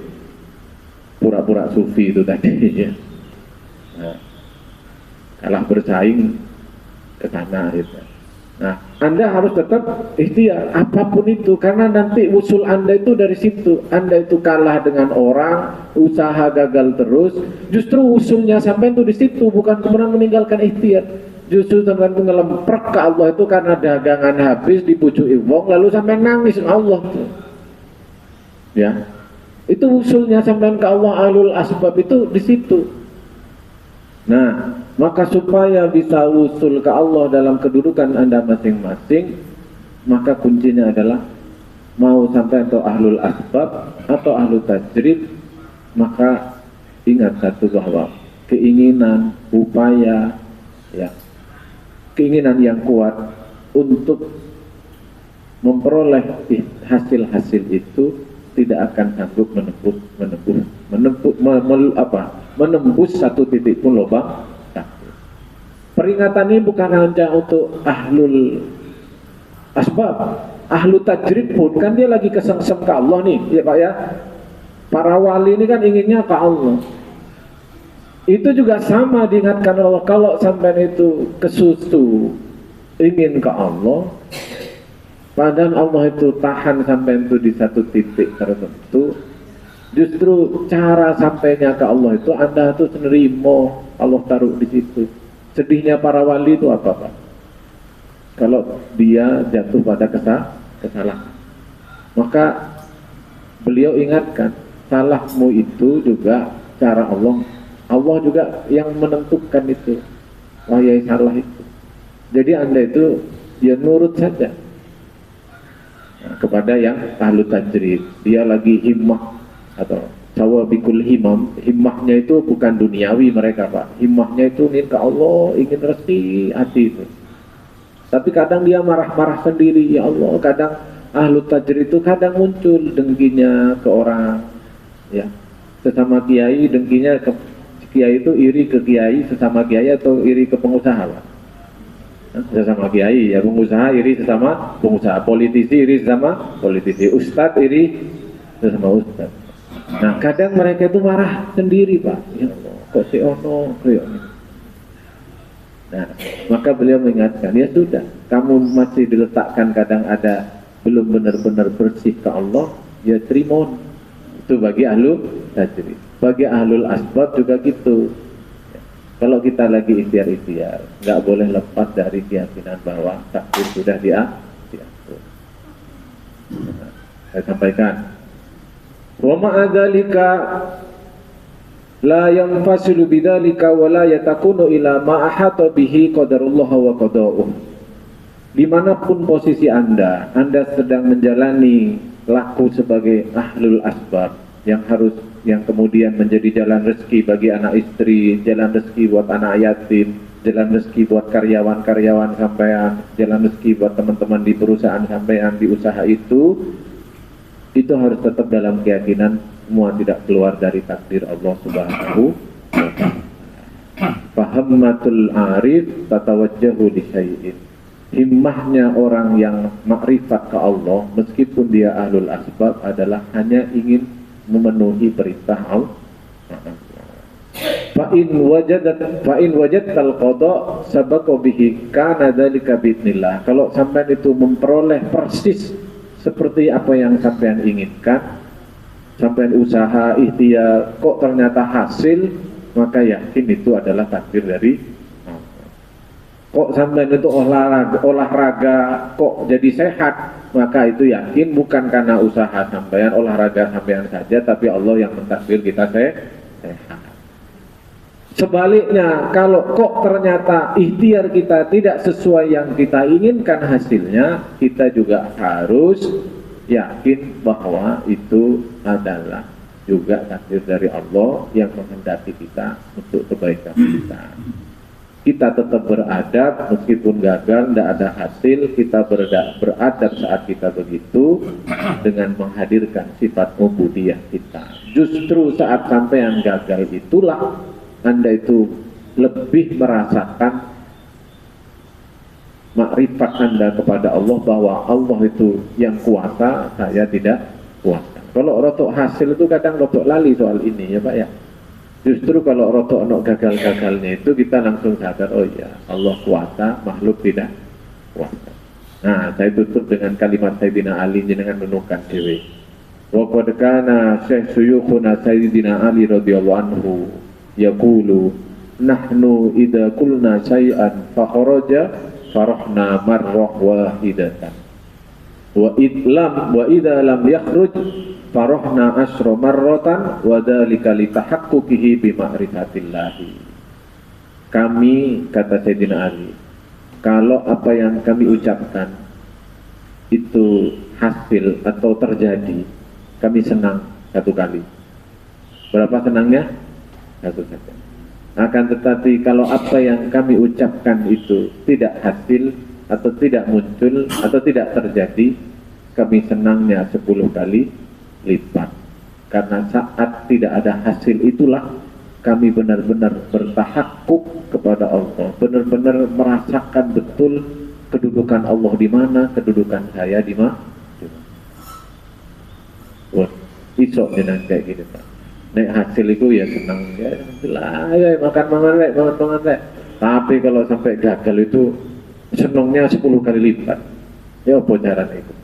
pura-pura sufi itu tadi ya. Nah, kalah bersaing ke sana gitu. Nah, Anda harus tetap ikhtiar apapun itu, karena nanti usul Anda itu dari situ. Anda itu kalah dengan orang, usaha gagal terus, justru usulnya sampai itu di situ, bukan kemudian meninggalkan ikhtiar. Justru sampai itu ngelemprek ke Allah itu karena dagangan habis dipucuki wong, lalu sampai nangis Allah tuh. Ya, itu usulnya sampai ke Allah, ahlul asbab itu di situ. Nah, maka supaya bisa usul ke Allah dalam kedudukan Anda masing-masing, maka kuncinya adalah mau sampai atau ahlul asbab atau ahlul tajrid, maka ingat satu bahwa keinginan, upaya, ya, keinginan yang kuat untuk memperoleh hasil-hasil itu tidak akan sanggup menembus satu titik pun lubang takdir. Peringatan ini bukan hanya untuk ahlul asbab, ahlu tajrid pun kan dia lagi kesengsem ke Allah nih, ya Pak ya. Para wali ini kan inginnya ke Allah. Itu juga sama diingatkan Allah, kalau sampai itu kesusu ingin ke Allah, padahal Allah itu tahan sampai itu di satu titik tertentu. Justru cara sampainya ke Allah itu Anda tuh nerimo, Allah taruh di situ. Sedihnya para wali itu apa Pak? Kalau dia jatuh pada kesalahan, maka beliau ingatkan, salahmu itu juga cara Allah. Allah juga yang menentukan itu. Wahai salah itu. Jadi Anda itu ya nurut saja. Nah, kepada yang ahlu tajrid, dia lagi himmah atau sawabikul himmahnya itu bukan duniawi mereka Pak, himmahnya itu ingin ke Allah, ingin resti hati itu. Tapi kadang dia marah-marah sendiri, ya Allah. Kadang ahlu tajrid itu kadang muncul dengkinya ke orang, ya, sesama kiai. Dengkinya ke kiai itu iri ke kiai sesama kiai atau iri ke pengusaha Pak? Sesama kiai, ya, pengusaha iri sesama pengusaha, politisi iri sesama politisi, ustadz iri sesama ustadz. Nah, kadang mereka itu marah sendiri Pak, ya Allah, kok si ono kriok. Nah, maka beliau mengingatkan, ya sudah, kamu masih diletakkan kadang ada belum benar-benar bersih ke Allah, ya terima. Itu bagi ahlu tajrid. Bagi ahlul asbab juga gitu. Kalau kita lagi ikhtiar-ikhtiar, nggak boleh lepas dari keyakinan bahwa takdir sudah diatur. Nah, saya sampaikan, wa ma'adzalika la yanfasilu bidzalika wa la yatakunu ila ma ahata bihi qadarullah wa qada'uh. Dimanapun posisi Anda sedang menjalani laku sebagai ahlul asbab yang kemudian menjadi jalan rezeki bagi anak istri, jalan rezeki buat anak yatim, jalan rezeki buat karyawan-karyawan sampean, jalan rezeki buat teman-teman di perusahaan sampean, di usaha itu harus tetap dalam keyakinan semua tidak keluar dari takdir Allah Subhanahu wa ta'ala. Fahammatul arif tatawajjahu li syai'in. Himmahnya orang yang makrifat ke Allah meskipun dia ahlul asbab adalah hanya ingin memenuhi perintah Allah. Fa in wajadtal qada sabaqa bihi kana dzalika biidznillah. Kalau sampean itu memperoleh persis seperti apa yang sampean inginkan, sampean usaha ikhtiar kok ternyata hasil, maka yakin itu adalah takdir dari Allah. Kok sampean itu olahraga kok jadi sehat, maka itu yakin bukan karena usaha sampean, olahraga sampean saja, tapi Allah yang mentakdir kita sehat. Sebaliknya, kalau kok ternyata ikhtiar kita tidak sesuai yang kita inginkan hasilnya, kita juga harus yakin bahwa itu adalah juga takdir dari Allah yang menghendaki kita untuk kebaikan kita. Kita tetap beradab meskipun gagal, tidak ada hasil, kita beradab saat kita begitu dengan menghadirkan sifat ubudiyah kita. Justru saat sampean gagal itulah Anda itu lebih merasakan makrifat Anda kepada Allah bahwa Allah itu yang kuasa, saya tidak kuasa. Kalau rotok hasil itu kadang rotok lali soal ini ya Pak ya. Justru kalau rotok gagal-gagalnya itu kita langsung sadar, oh iya Allah kuasa, makhluk tidak kuasa. Nah, saya tutup dengan kalimat Sayyidina Ali dengan menukar dewi. Wa qad kana Syekh Suyukhuna Sayyidina Ali radhiyallahu anhu yaqulu nahnu idza qulna syai'an fa kharaja farahna marrah wahidatan wa idza lam yakhruj farahna asra marratan wa dzalika li tahaqquqihi bi ma'rifatillah. Kami, kata Sayyidina Ali, kalau apa yang kami ucapkan itu hasil atau terjadi, kami senang satu kali. Berapa senangnya? Satu saja. Akan tetapi kalau apa yang kami ucapkan itu tidak hasil atau tidak muncul atau tidak terjadi, kami senangnya 10 kali lipat. Karena saat tidak ada hasil itulah kami benar-benar bertahakkuk kepada Allah, benar-benar merasakan betul kedudukan Allah di mana, kedudukan saya di mana. Wah, isok dengan kayak gitu Pak. Nek hasil itu ya senang ya, ya makan rek. Tapi kalau sampai gagal itu senangnya 10 kali lipat. Ya apa caranya itu?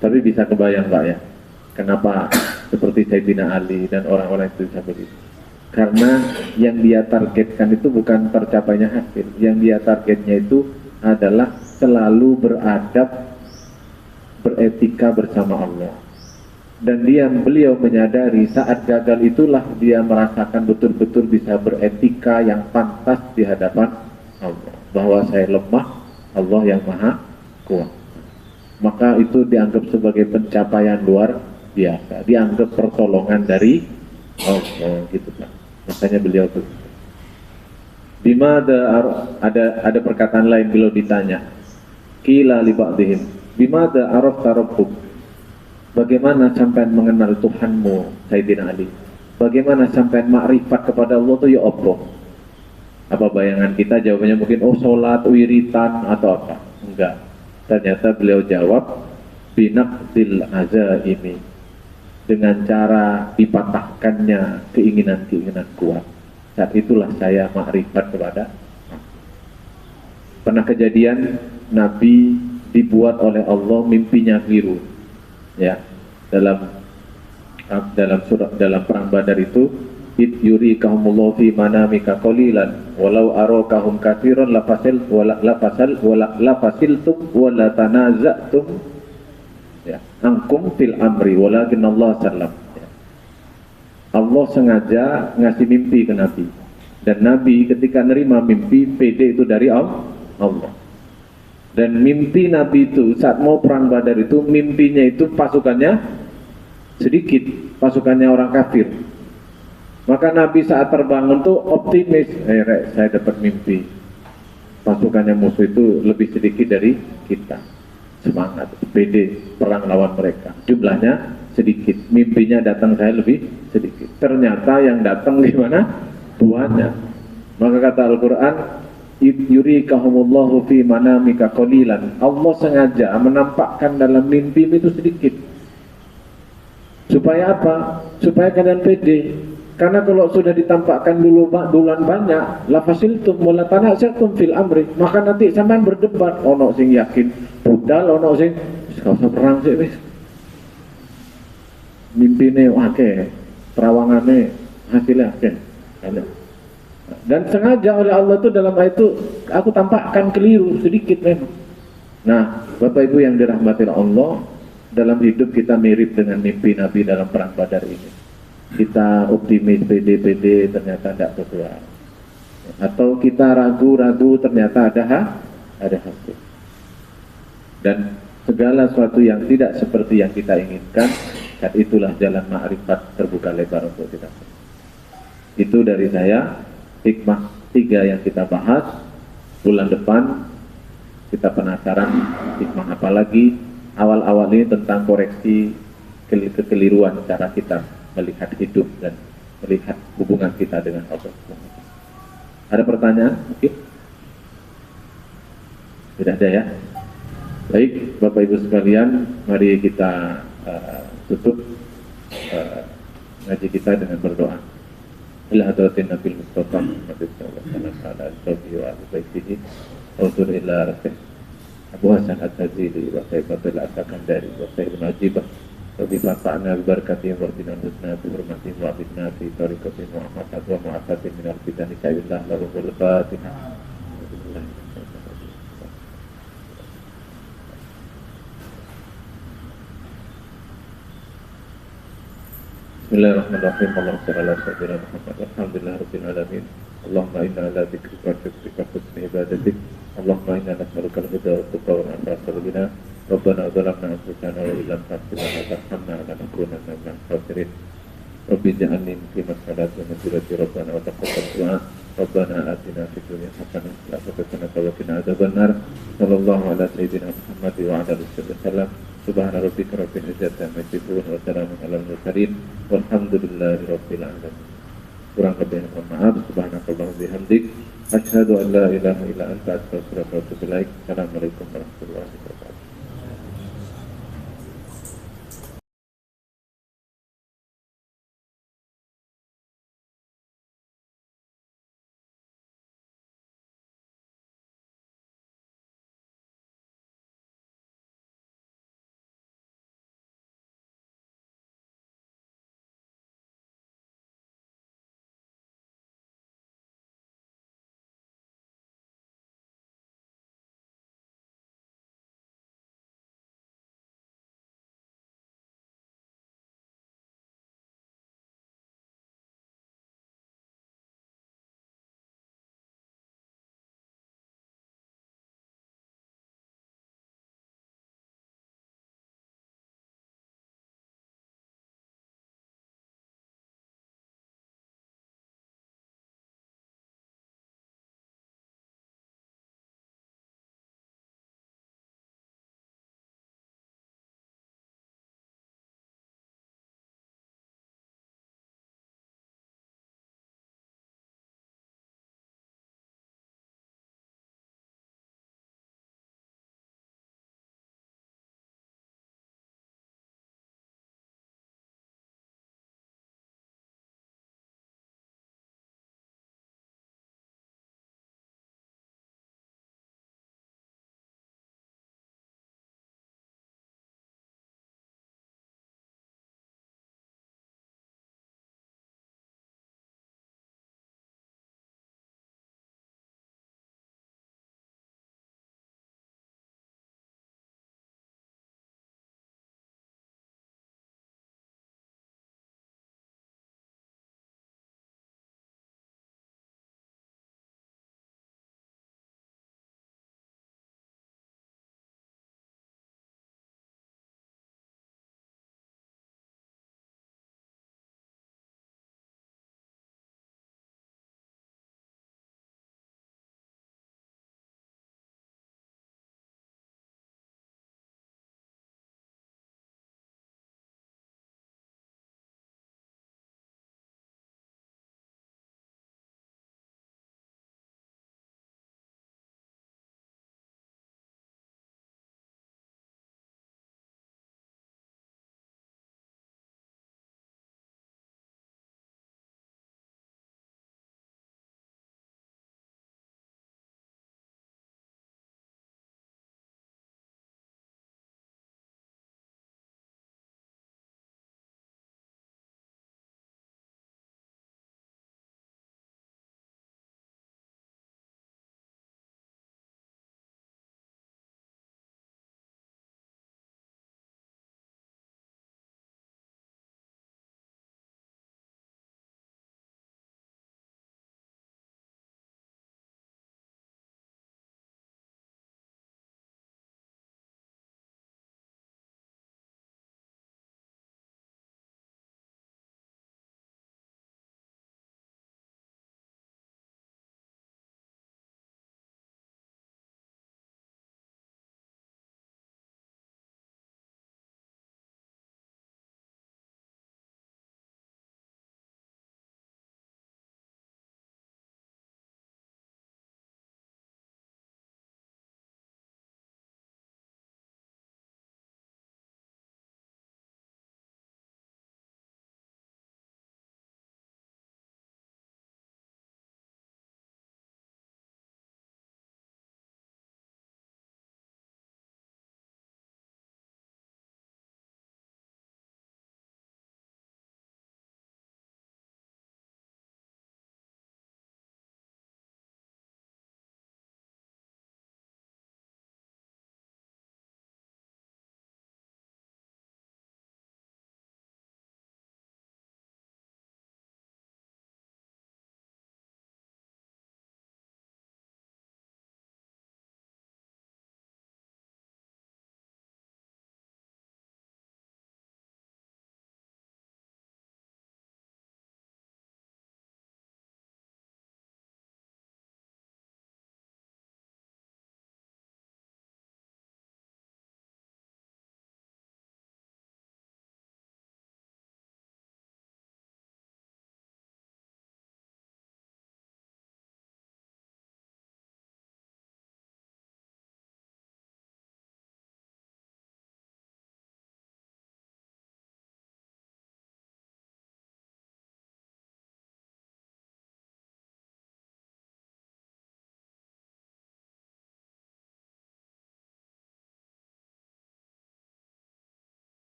Tapi bisa kebayang Pak ya, kenapa seperti Sayyidina Ali dan orang-orang itu seperti itu. Karena yang dia targetkan itu bukan tercapainya hasil. Yang dia targetnya itu adalah selalu beradab, beretika bersama Allah. Dan beliau menyadari saat gagal itulah dia merasakan betul-betul bisa beretika yang pantas di hadapan Allah. Bahwa saya lemah, Allah yang maha kuat. Maka itu dianggap sebagai pencapaian luar biasa, dianggap pertolongan dari Allah gitu Pak. Makanya beliau tuh bima ada perkataan lain beliau ditanya qila li ba'dihim bima arafta rabbuk, bagaimana sampai mengenal Tuhanmu Sayyidina Ali, bagaimana sampai makrifat kepada Allah itu ya apa bayangan kita jawabannya mungkin oh sholat, wiritan atau apa, enggak. Ternyata beliau jawab binaqdil azaimi, dengan cara dipatahkannya keinginan-keinginan kuat. Saat itulah saya makrifat kepada. Pernah kejadian Nabi dibuat oleh Allah mimpinya keliru. Ya, dalam perang Badar itu id yurikahumullahu fi manamika qalilan walau arakahum katsiran lafasiltum wala tanaza'tum ya angkum fil amri walakin Allah sallam ya. Allah sengaja ngasih mimpi ke Nabi, dan Nabi ketika nerima mimpi pede itu dari Allah. Dan mimpi Nabi itu saat mau perang Badar itu mimpinya itu pasukannya sedikit, pasukannya orang kafir. Maka Nabi saat terbangun tuh optimis, saya dapat mimpi pasukannya musuh itu lebih sedikit dari kita. Semangat, pede perang lawan mereka. Jumlahnya sedikit, mimpinya datang saya lebih sedikit. Ternyata yang datang gimana? Tuhannya. Maka kata Al-Quran, yurikahumullahu fi manamika qalilan. Allah sengaja menampakkan dalam mimpi itu sedikit. Supaya apa? Supaya kalian pede. Karena kalau sudah ditampakkan duluan banyak, lafasiltum wala tanaza'tum fil amri, maka nanti sampean berdebat, ono sing yakin budal, ono sing gak usah perang sih wis. Mimpine akeh, terawangane hasilnya akeh. Dan sengaja oleh Allah itu dalam ayat itu aku tampakkan keliru sedikit memang. Nah, Bapak Ibu yang dirahmati Allah, dalam hidup kita mirip dengan mimpi Nabi dalam perang Badar ini. Kita optimis, pede, ternyata tidak sesuai. Atau kita ragu-ragu, ternyata ada hasil. Dan segala sesuatu yang tidak seperti yang kita inginkan, dan itulah jalan ma'rifat terbuka lebar untuk kita. Itu dari saya, hikmah 3 yang kita bahas. Bulan depan kita penasaran hikmah apa lagi. Awal-awal ini tentang koreksi kekeliruan cara kita melihat hidup dan melihat hubungan kita dengan Allah. Ada pertanyaan? Mungkin? Tidak ada ya? Baik, Bapak Ibu sekalian, mari kita tutup ngaji kita dengan berdoa. Ila hadratin Nabil Mustafa Muhammad sallallahu alaihi wa alihi wa ila rasul Abu Hasan At-Tazili wa Saifatul Asakandari wa Sayyid Najibah wa bifata'na bibarakatihim wa binan husna bi hurmatihim wa bidna fi tariqatin wa ahmad wa mu'afatin minal bidani ka'illah lahu wal fatihah. Bismillahirrahmanirrahim. Allahumma shalli ala sayyidina Muhammad. Alhamdulillah rabbil alamin. Allahumma inna ala dzikrika wa syukrika wa husni ibadatik. Allahumma inna nas'aluka al-huda wa tuqa wa al-afwa bina. Rabbana zalamna anfusana wa illam taghfir lana wa tarhamna lanakunanna minal khasirin. Rabbi ij'alni muqimas salati wa min dhurriyyati rabbana wa taqabbal du'a. Rabbana atina fid dunya hasanah wa fil akhirati hasanah wa qina adzabannar. Sallallahu ala sayyidina Muhammad wa ala alihi wasallam. Subhana rabbika rabbil izzati amma yasifun wa salamun alal mursalin walhamdulillahi rabbil alamin. Kurang lebih mohon maaf. Subhanakallahumma bihamdik asyhadu an la ilaha illa anta astaghfiruka wa atubu ilaik. Assalamualaikum warahmatullahi wabarakatuh.